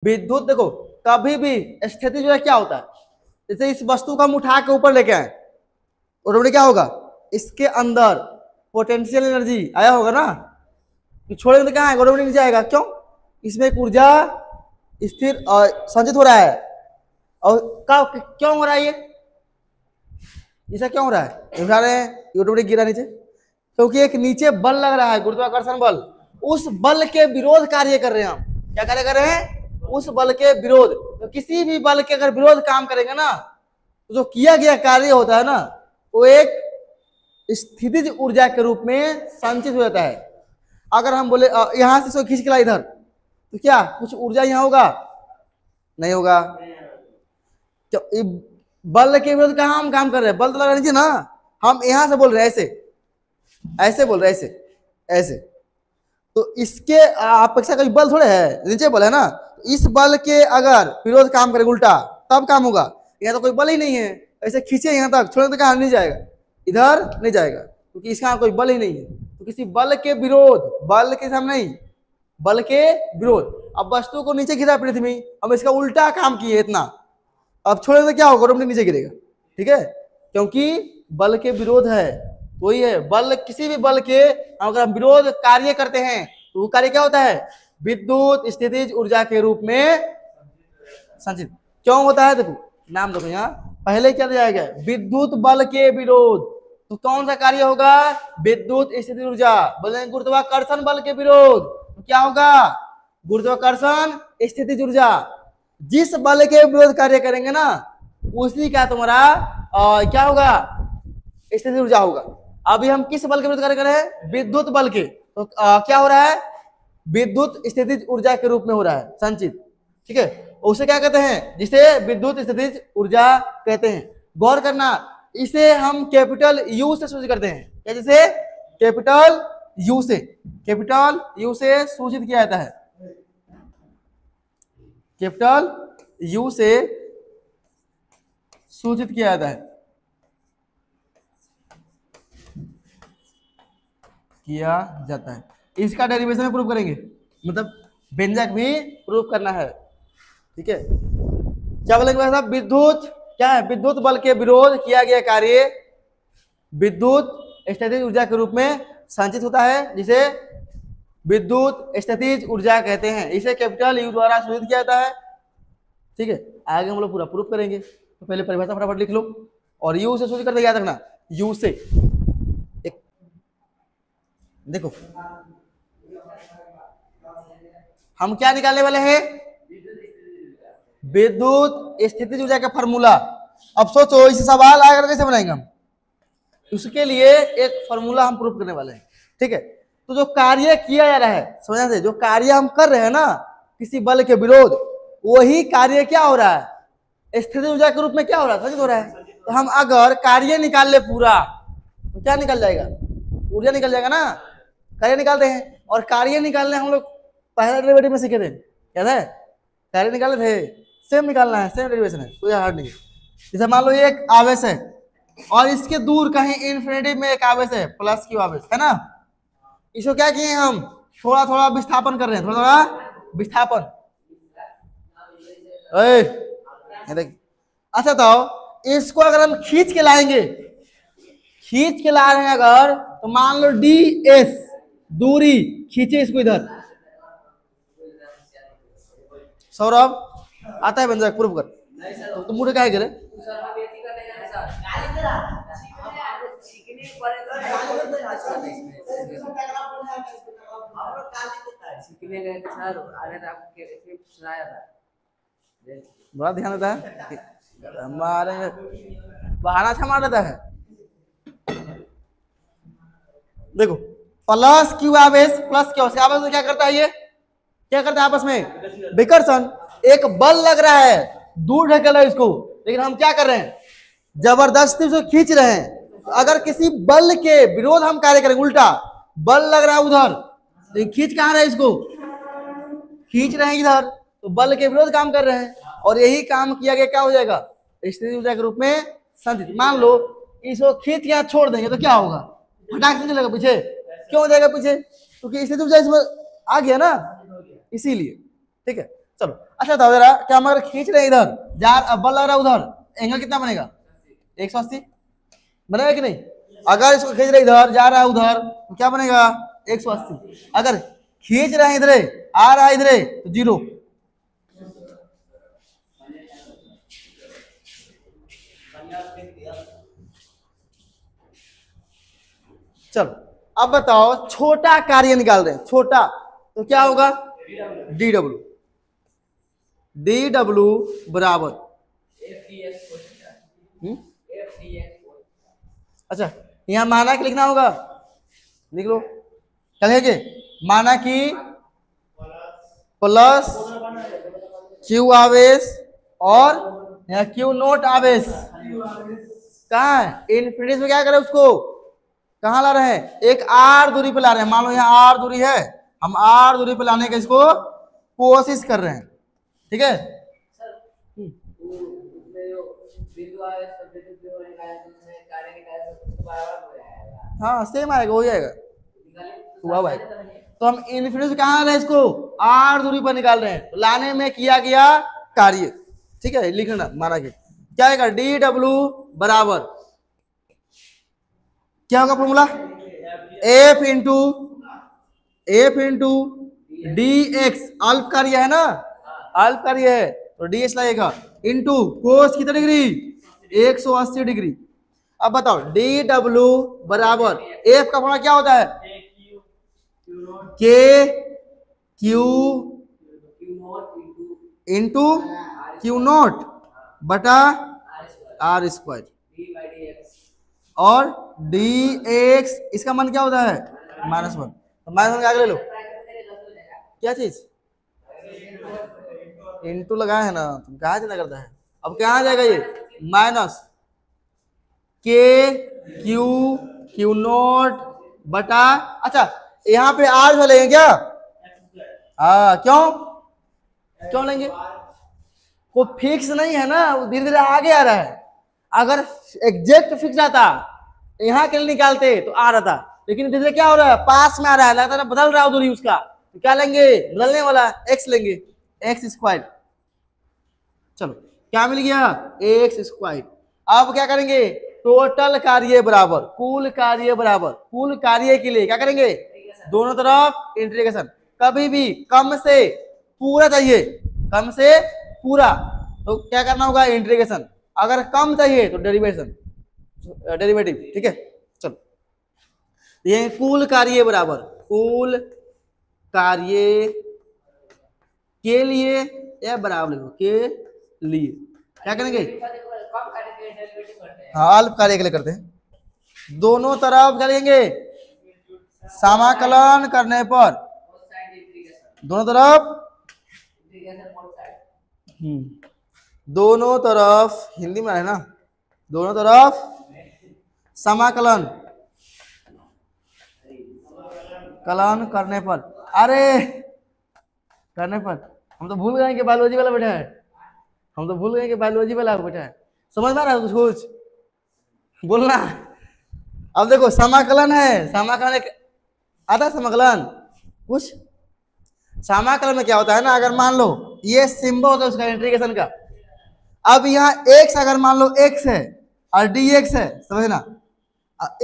विद्युत देखो कभी भी स्थिति जो है क्या होता है, जैसे इस वस्तु को हम उठा के ऊपर लेके आए, ऑटोमेटिक क्या होगा, इसके अंदर पोटेंशियल एनर्जी आया होगा ना, तो छोड़ेंगे तो क्या आएगा, ऑटोमेटिक नीचे आएगा। क्यों? इसमें एक ऊर्जा स्थिर संचित हो रहा है। और क्यों हो रहा है ये, ऐसा क्यों हो रहा है, उठा रहे हैं ऑटोमेटिक गिरा नीचे, क्योंकि एक नीचे बल लग रहा है, गुरुत्वाकर्षण बल, उस बल के विरोध कार्य कर रहे हैं हम। क्या कार्य कर रहे हैं? उस बल के विरोध। तो किसी भी बल के अगर विरोध काम करेंगे ना, तो जो किया गया कार्य होता है ना, वो एक स्थितिज ऊर्जा के रूप में संचित हो जाता है। अगर हम बोले यहां से इसको खींच के ला इधर, तो क्या कुछ ऊर्जा यहाँ होगा? नहीं होगा। बल के विरोध कहाँ हम काम कर रहे हैं, बल तो लगा नीचे ना, हम यहां से बोल रहे हैं ऐसे, ऐसे बोल रहे हैं, ऐसे ऐसे। तो इसके अपेक्षा कोई बल थोड़े है, नीचे बल है ना, इस बल के अगर विरोध काम करे उल्टा तब काम होगा। यहाँ तो कोई बल ही नहीं है, ऐसे खींचे यहाँ तक, छोड़े तो कहाँ नहीं जाएगा, इधर नहीं जाएगा, क्योंकि इसका कोई बल ही नहीं है। तो किसी बल के विरोध, बल के सामने नहीं, बल के विरोध। अब वस्तु को नीचे गिरा पृथ्वी, हम इसका उल्टा काम किए इतना, अब छोड़े तो क्या होगा, ऑटोमेटिक नीचे गिरेगा। ठीक है, क्योंकि बल के विरोध है, वही है बल। किसी भी बल के अगर हम विरोध कार्य करते हैं तो वो कार्य क्या होता है, विद्युत स्थितिज ऊर्जा के रूप में संचित। क्यों होता है? देखो नाम देखो, यहाँ पहले क्या दिया गया, विद्युत बल के विरोध, तो कौन सा कार्य होगा, विद्युत स्थितिज ऊर्जा। बोलेंगे गुरुत्वाकर्षण बल के विरोध, तो क्या होगा, गुरुत्वाकर्षण स्थितिज ऊर्जा। जिस बल के विरोध कार्य करेंगे ना, उसी का तुम्हारा क्या होगा, स्थितिज ऊर्जा होगा। अभी हम किस बल के विरोध कार्य कर रहे हैं, विद्युत बल के, तो क्या हो रहा है, विद्युत स्थितिज ऊर्जा के रूप में हो रहा है संचित। ठीक है, उसे क्या कहते हैं, जिसे विद्युत स्थितिज ऊर्जा कहते हैं। गौर करना, इसे हम कैपिटल यू से सूचित करते हैं। क्या? जैसे कैपिटल यू से, कैपिटल यू से सूचित किया जाता है, कैपिटल यू से सूचित किया जाता है, किया जाता है। इसका डेरिवेशन में प्रूव करेंगे, मतलब व्यंजक भी प्रूव करना है। ठीक है, क्या बोलेंगे भाई साहब, विद्युत क्या है, विद्युत बल के विरोध किया गया कार्य विद्युत स्थितिज ऊर्जा के रूप में संचित होता है, जिसे विद्युत स्थितिज ऊर्जा कहते हैं। इसे कैपिटल यू द्वारा सूचित किया जाता है। ठीक है, आगे हम लोग पूरा प्रूफ करेंगे, तो पहले परिभाषा फटाफट लिख लो, और यू से सूचित करते याद रखना, यू से। एक देखो हम क्या निकालने वाले हैं, विद्युत स्थितिज ऊर्जा का फॉर्मूला। अब सोचो इसे सवाल आकर कैसे बनाएंगे हम, उसके लिए एक फॉर्मूला हम प्रूफ करने वाले हैं। ठीक है, तो जो कार्य किया जा रहा है, समझना से, जो कार्य हम कर रहे हैं ना किसी बल के विरोध, वही कार्य क्या हो रहा है, स्थितिज ऊर्जा के रूप में क्या हो रहा है, संचित हो रहा है। तो हम अगर कार्य निकाल ले पूरा, तो क्या निकल जाएगा, ऊर्जा निकल जाएगा ना। कार्य निकालते हैं, और कार्य निकालने हम लोग पहले डेरिवेटिव में सीखे थे, याद है, कार्य निकाले थे, सेम निकालना है, सेम डेरिवेशन है, कोई हार्ड नहीं है। जैसे मान लो ये एक आवेश है, और इसके दूर कहीं इन्फिनिटी में एक आवेश है, प्लस क्यू आवेश है ना, इसको क्या किए हम, थोड़ा थोड़ा विस्थापन कर रहे हैं, थोड़ा थोड़ा विस्थापन। अच्छा, तो इसको अगर हम खींच के लाएंगे, खींच के ला रहे हैं अगर, तो मान लो डी एस दूरी, खींचे इसको इधर। सौरभ आता है व्यंजक प्रूफ कर, तो मुझे क्या करे, बड़ा ध्यान देता है, हमारे बहाना अच्छा मार देता है। देखो प्लस क्यू आवेश, प्लस क्यू आवेश तो क्या करता है, ये क्या करता है आपस में, विकर्षण। एक बल लग रहा है, दूर ढकेल रहा है इसको, लेकिन हम क्या कर रहे हैं, जबरदस्ती उसको खींच रहे हैं। तो अगर किसी बल के विरोध हम कार्य करेंगे, उल्टा बल लग रहा है उधर, लेकिन खींच कहां रहे हैं, इसको खींच रहे हैं इधर, तो बल के विरोध काम कर रहे हैं, और यही काम किया गया, क्या हो जाएगा, स्थितिज ऊर्जा के रूप में संचित। मान लो इसको खींच के छोड़ देंगे तो क्या होगा, फटाक से चलेगा पीछे, क्यों हो जाएगा पीछे, क्योंकि स्थितिज ऊर्जा इसमें आ गया ना, इसीलिए। ठीक है, चलो अच्छा बताओ जरा, क्या हम अगर खींच रहे हैं इधर, जार बल लग रहा है उधर, एंगल कितना बनेगा? 180 बनेगा कि नहीं? अगर इसको खींच रहे इधर, जा रहा है उधर, तो क्या बनेगा? 180। अगर खींच रहे हैं इधर, आ रहा है इधर, तो 0। चलो अब बताओ, छोटा कार्य निकाल रहे हैं, छोटा, तो क्या होगा? D W. डी डब्ल्यू बराबर अच्छा, यहां माना कि लिखना होगा, लिख लो। क्या लिखेंगे? माना कि प्लस क्यू आवेश और यहाँ क्यू नोट आवेश कहाँ है? इन्फिनिटी में क्या करें उसको, कहाँ ला रहे हैं? एक आर दूरी पे ला रहे हैं। मान लो यहाँ आर दूरी है, हम आर दूरी पे लाने का इसको कोशिश कर रहे हैं, ठीक है? हाँ सेम आएगा, हो जाएगा, हुआ भाई। तो हम इन्फिनिटी कहाँ रहे इसको, आर दूरी पर निकाल रहे हैं, तो लाने में किया गया कार्य, ठीक है? लिखना माना कि क्या आएगा? डी डब्ल्यू बराबर क्या होगा formula? F into D x, अल्प कार्य है ना, अल्प कार्य है तो डी एक्स लगेगा, इंटू कोस कितना डिग्री? 180 डिग्री। अब बताओ डी डब्ल्यू बराबर एफ का फॉर्मूला क्या होता है? के क्यू इंटू क्यू नोट बटा आर स्क्वायर, और डी एक्स इसका मान क्या होता है? -1। तो -1 आगे ले लो, क्या चीज? इंटू लगाया है ना, तुम कहाँ चिंता करता है? अब कहाँ जाएगा ये? माइनस के क्यू क्यू नोट बटा, अच्छा यहाँ पे आर जो लेंगे क्या? हाँ क्यों, क्यों लेंगे? वो फिक्स नहीं है ना, वो धीरे धीरे आगे आ रहा है। अगर एग्जैक्ट फिक्स आता, यहाँ के लिए निकालते तो आ रहा था, लेकिन धीरे धीरे क्या हो रहा है? पास में आ रहा है, लगता है बदल रहा है दूरी उसका, तो क्या लेंगे? बदलने वाला एक्स लेंगे, एक्स स्क्वायर। चलो क्या मिल गया? X square. अब क्या करेंगे? टोटल कार्य बराबर कुल कार्य बराबर, कुल कार्य के लिए क्या करेंगे? दोनों तरफ इंटीग्रेशन। कभी भी कम से पूरा चाहिए, कम से पूरा, तो क्या करना होगा? इंटीग्रेशन। अगर कम चाहिए तो डेरिवेशन, डेरिवेटिव, ठीक है? चलो ये कुल कार्य बराबर कुल कार्य के लिए, या बराबर लिखो के लिए, क्या करेंगे? हाँ अल्प कार्य के लिए करते हैं। दोनों तरफ क्या लेंगे? समाकलन करने पर दोनों तरफ, दोनों तरफ हिंदी में है ना, दोनों तरफ समाकलन कलन करने पर, अरे करने पर हम तो भूल गए कि बायोलॉजी वाला बैठा है, हम तो भूल गए कि बायोलॉजी वाला बैठा है। समझ में आ रहा है कुछ बोलना? अब देखो समाकलन है, समाकलन एक आता है समाकलन कुछ। समाकलन में क्या होता है ना, अगर मान लो ये सिंबल होता है उसका इंटीग्रेशन का, अब यहाँ x अगर मान लो x है और dx है, समझना,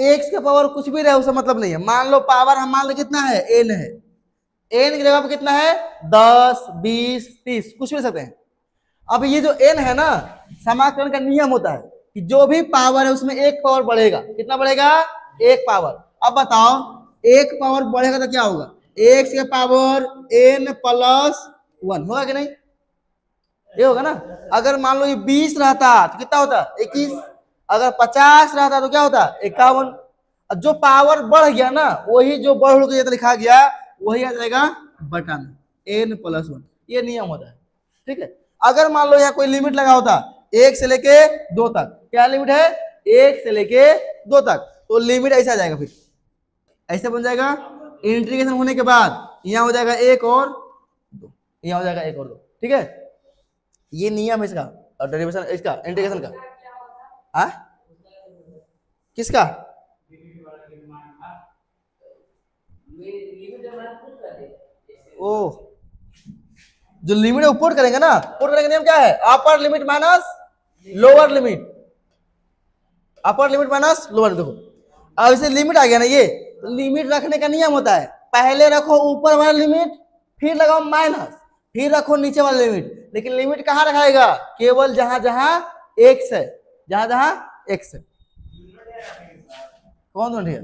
x के पावर कुछ भी रहे उससे मतलब नहीं है। मान लो पावर हम मान लो कितना है? n है, n की जगह पर कितना है? 10 20 30 कुछ भी सकते हैं। अब ये जो n है ना, समाकलन का नियम होता है कि जो भी पावर है उसमें एक पावर बढ़ेगा। कितना बढ़ेगा? एक पावर। अब बताओ एक पावर बढ़ेगा तो क्या होगा? x के पावर n प्लस 1 होगा कि नहीं? ये होगा ना। अगर मान लो ये 20 रहता तो कितना होता? 21। अगर 50 रहता तो क्या होता? 51। जो पावर बढ़ गया ना, वही जो बढ़ के लिखा गया वही आ जाएगा बटा में n+1। ये नियम होता है, ठीक है? अगर मान लो यहाँ कोई लिमिट लगा होता 1 से लेके 2 तक, क्या लिमिट है? 1 से लेके 2 तक, तो लिमिट ऐसा आ जाएगा, फिर ऐसे बन जाएगा। इंटीग्रेशन होने के बाद यहाँ हो जाएगा 1 और 2, यहाँ हो जाएगा 1 और 2, ठीक है? ये नियम है इसका, और डेरिवेशन इसका, इंटीग्रेशन का। हाँ किसका? ओ जो लिमिट पुट करेंगे ना, पुट करेंगे नियम क्या है, upper limit minus lower limit, upper limit minus lower. देखो अब इसे लिमिट आ गया ना, ये तो लिमिट रखने का नियम होता है, पहले रखो ऊपर वाला लिमिट, फिर लगाओ माइनस, फिर रखो नीचे वाला लिमिट। लेकिन लिमिट कहाँ रखाएगा, केवल जहां जहां एक्स है, जहां जहां एक्स है। कौन है,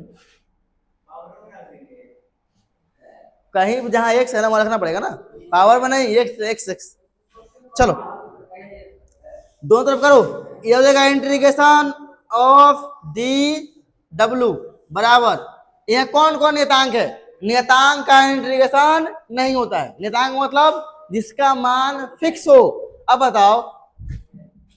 कहीं जहां एक्स है ना वहां रखना पड़ेगा ना, पावर में नहीं, एक्स एक्स एक्स। चलो दोनों तरफ करो, ये हो जाएगा इंटीग्रेशन ऑफ डी डब्ल्यू बराबर, यह कौन कौन नियतांक है, नियतांक का इंटीग्रेशन नहीं होता है, नियतांक मतलब जिसका मान फिक्स हो। अब बताओ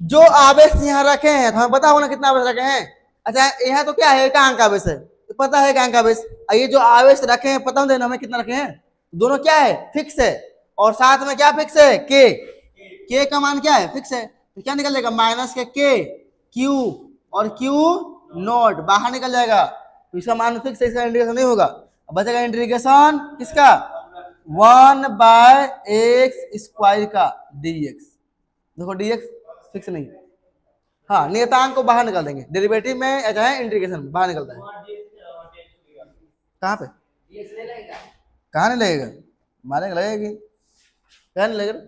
जो आवेश यहाँ रखे हैं, तो हमें पता होगा ना कितना आवेश रखे हैं। अच्छा यहाँ तो क्या है, एकांक आवेश है, तो पता है एकांक आवेश। ये जो आवेश रखे हैं पता होता है हमें कितना रखे हैं, दोनों क्या है, फिक्स है, और साथ में क्या फिक्स है, के का मान क्या है, फिक्स है। तो क्या निकल जाएगा, माइनस के क्यू और क्यू नॉट बाहर निकल जाएगा, तो इसका मान फिक्स है, इसका इंटीग्रेशन नहीं होगा। बचेगा इंटीग्रेशन किसका, 1/x² का dx। देखो dx फिक्स नहीं, हाँ नियतांक को बाहर निकाल देंगे, डेरिवेटिव में ऐसा है, इंटीग्रेशन बाहर निकलता है। कहाँ पे, कहाँ नहीं लगेगा, मारेगा लगेगी, कहाँ नहीं लगेगा।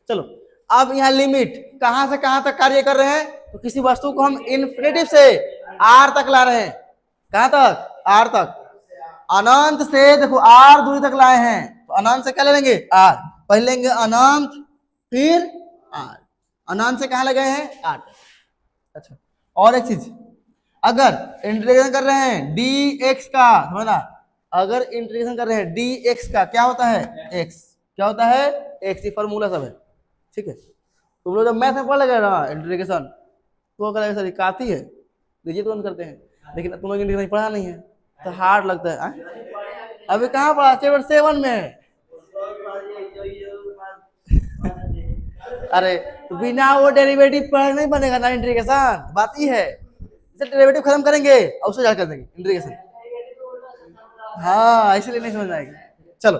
चलो अब यहाँ लिमिट कहां से कहां तक कार्य कर रहे हैं, तो किसी वस्तु को हम इन्फिनिटी से आर तक ला रहे हैं, कहां तक, आर तक, अनंत से देखो आर दूरी तक लाए हैं, तो अनंत से क्या ले लेंगे, आर, पहले लेंगे अनंत फिर आर, अनंत से कहां लगे हैं, आर। अच्छा और एक चीज, अगर इंटीग्रेशन कर रहे हैं dx का, समझना, अगर इंटीग्रेशन कर रहे हैं dx का क्या होता है, x, क्या होता है, x, ये फॉर्मूला सब है, ठीक है। तुम लोग जब मैथ में पढ़ लगे ना इंटीग्रेशन, तो कहेगा सर काफी है, देखिए तुरंत करते हैं, लेकिन तुम लोग इंटीग्रेशन पढ़ा नहीं है तो हार्ड लगता है। अभी कहाँ पढ़ा, चैप्टर 7 में है। अरे बिना वो डेरिवेटिव पढ़ नहीं बनेगा ना इंटीग्रेशन, बात ही है, डेरिवेटिव खत्म करेंगे और उससे कर देंगे इंटीग्रेशन, हाँ इसलिए नहीं समझ आएगी। चलो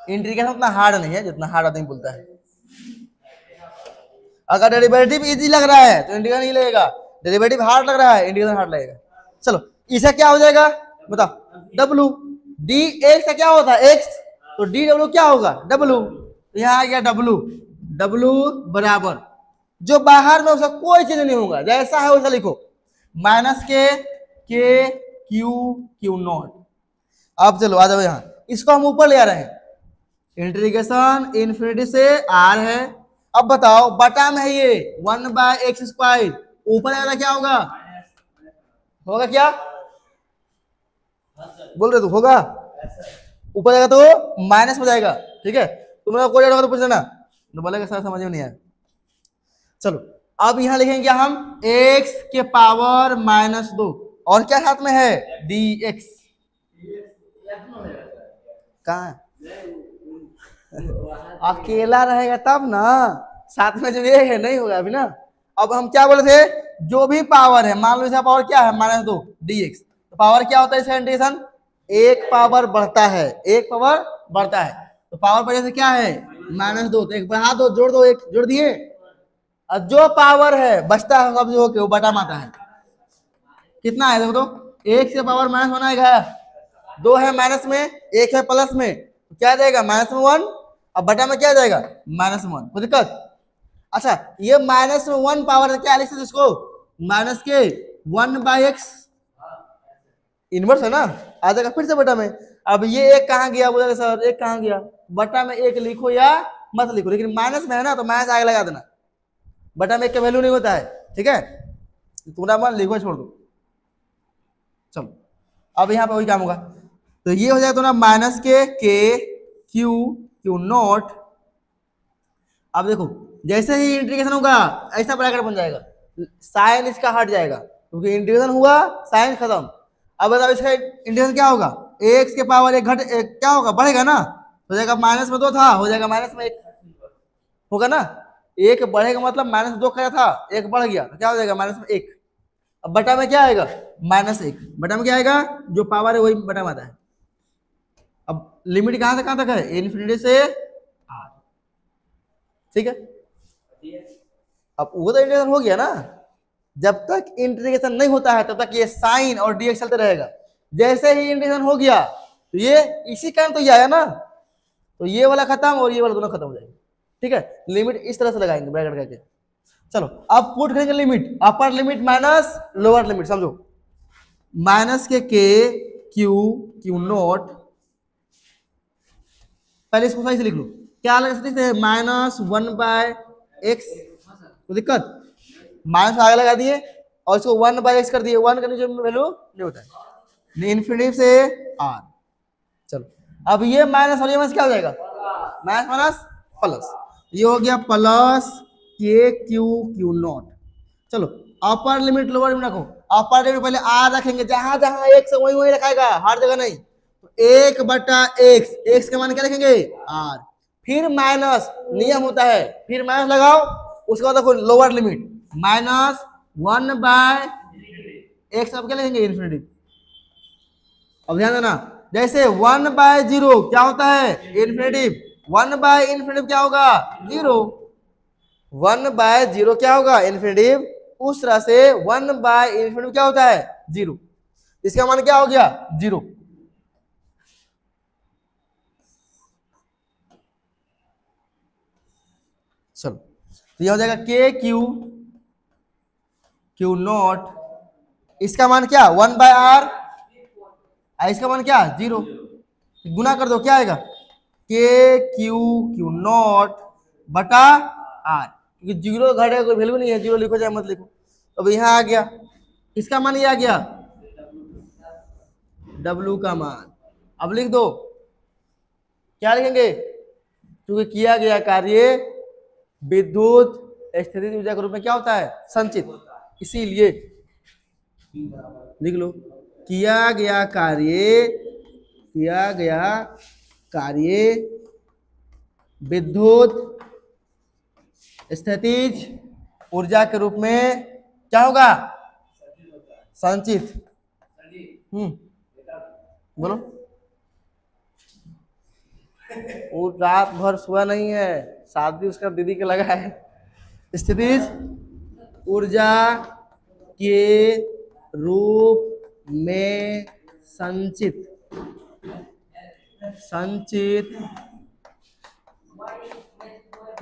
इंटीग्रेशन उतना हार्ड नहीं है जितना हार्ड आदमी बोलता है। अगर डेरिवेटिव इजी लग रहा है तो इंटीग्रेशन ही लगेगा, डेरिवेटिव हार्ड लग रहा है इंटीग्रेशन हार्ड लगेगा। चलो इसे क्या हो जाएगा बताओ, डब्लू, डी एक्स का क्या होता है, एक्स, तो डी डब्लू क्या होगा, डब्लू, तो यहाँ आ गया डब्लू, डब्लू बराबर जो बाहर में उसका कोई चीज नहीं होगा, जैसा है वैसा लिखो, माइनस के क्यू क्यू नॉट। अब चलो आ जाओ यहाँ, इसको हम ऊपर ले आ रहे हैं, इंटीग्रेशन इन्फिनिटी से आर है। अब बताओ बटा में है ये 1/x², ऊपर आएगा क्या होगा, होगा क्या, बोल रहे तो होगा, ऊपर जाएगा तो माइनस हो जाएगा, ठीक है। तुम लोग कोई होगा तो पूछ लेना, तो बोलेगा सर समझ में नहीं आया। चलो अब यहाँ लिखेंगे क्या हम, x के पावर -2 और क्या साथ में है, dx, कहाँ अकेला रहेगा तब ना, साथ में जो ये है नहीं होगा अभी ना। अब हम क्या बोले थे, जो भी पावर है, मान लो इसका पावर क्या है -2 dx, तो पावर क्या होता है इसका इंटीग्रेशन, एक पावर बढ़ता है, एक पावर बढ़ता है, तो पावर बढ़ने से क्या है -2, तो एक बढ़ा दो, जोड़ दो, एक जोड़ दिए, और जो पावर है बचता है सब जो होके वो बटा माता है, कितना है देखो तो, एक से पावर माइनस होना है, 2 है माइनस में, एक है प्लस में, तो क्या जाएगा -1, अब बटा में क्या जाएगा -1, कोई दिक्कत। अच्छा ये -1 पावर क्या लिख सकते इसको, माइनस के 1/x, इनवर्स है ना, आ जाएगा फिर से बटा में। अब ये एक कहाँ गया, बोलेगा सर एक कहाँ गया, बटा में एक लिखो या मत लिखो, लेकिन माइनस में है ना तो माइनस आगे लगा देना, बटा में एक का वैल्यू नहीं होता है, ठीक है, पूरा मान लिखो छोड़ दो। चलो अब यहाँ पे वही काम होगा, तो ये हो जाएगा तो ना माइनस के क्यू क्यू नॉट। अब देखो जैसे ही इंटीग्रेशन होगा ऐसा ब्रैकेट बन जाएगा, साइन इसका हट जाएगा क्योंकि इंटीग्रेशन हुआ, साइन खत्म। अब बताओ इसका इंटीग्रेशन क्या होगा, x के पावर एक घट एक क्या होगा, बढ़ेगा ना, हो जाएगा -2 था, हो जाएगा -1 होगा ना, एक बढ़ेगा मतलब -2 का था, एक बढ़ गया तो क्या हो जाएगा -1। अब बटा में क्या आएगा -1, बटा में क्या आएगा, जो पावर है वही बटा में आता है, लिमिट कहां से कहां तक है, इन्फिनिटी से आर, ठीक है। अब वो तो इंटीग्रेशन हो गया ना, जब तक इंटीग्रेशन नहीं होता है तब तक ये साइन और डीएक्स चलते रहेगा। जैसे ही इंटीग्रेशन हो गया तो ये इसी कारण तो ये आया ना, तो ये वाला खत्म और ये वाला दोनों खत्म हो जाएंगे, ठीक है। लिमिट इस तरह से लगाएंगे ब्रैकेट करके। चलो अब पुट करेंगे limit, upper limit minus lower limit, समझो माइनस के क्यू नॉट, पहले इसको सही से लिख लो, क्या लगा सकते हैं, -1/x, तो दिक्कत माइनस आगे लगा दिए और इसको 1/x कर दिए, 1 का नीचे वैल्यू नहीं होता है, इन्फिनिटी से आर। चलो अब ये माइनस और ये माइनस क्या हो जाएगा, माइनस माइनस प्लस, ये हो गया प्लस क्यू नॉट। चलो अपर लिमिट लोअर लिमिट रखो, अपर लिमिट पहले आर रखेंगे, जहां जहां एक्स वही वही रखाएगा, हर जगह नहीं, तो 1/x, एक्स का मान क्या लिखेंगे आर, फिर माइनस, नियम होता है, फिर माइनस लगाओ, उसके बाद देखो लोअर लिमिट -1/x, अब क्या लिखेंगे इन्फिनिटी। अब ध्यान देना, जैसे 1/0 क्या होता है इन्फिनिटी, 1/∞ क्या होगा 0, 1/0 क्या होगा इन्फिनिटी, उस तरह से 1/∞ क्या होता है 0, इसका मान क्या हो गया 0। चलो तो यह हो जाएगा क्यू नॉट, इसका मान क्या 1/r, इसका मान क्या 0, गुना कर दो क्या आएगा क्यू नॉट बटा आर, क्योंकि 0 घटेगा कोई वैल्यू नहीं है, 0 लिखो चाहे मत लिखो। अब यहाँ आ गया, इसका मान ये आ गया W का मान, अब लिख दो क्या लिखेंगे, क्योंकि किया गया कार्य विद्युत स्थितिज ऊर्जा के रूप में क्या होता है संचित, इसीलिए लिख लो किया गया कार्य विद्युत स्थितिज ऊर्जा के रूप में क्या होगा संचित। बोलो, वो रात भर सोया नहीं है, शादी उसका दीदी के लगा है। स्थितिज ऊर्जा के रूप में संचित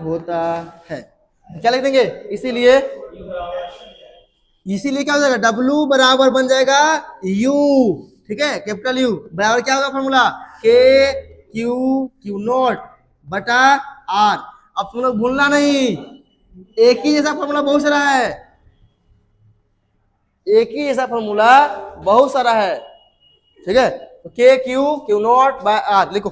होता है, क्या लिख देंगे, इसीलिए क्या हो जाएगा W बराबर बन जाएगा U, ठीक है, कैपिटल U बराबर क्या होगा फॉर्मूला क्यू नॉट बटा R। अब तुम लोग भूलना नहीं, एक ही जैसा फॉर्मूला बहुत सारा है, एक ही जैसा फॉर्मूला बहुत सारा है, ठीक है। तो क्यू नॉट बाय R लिखो।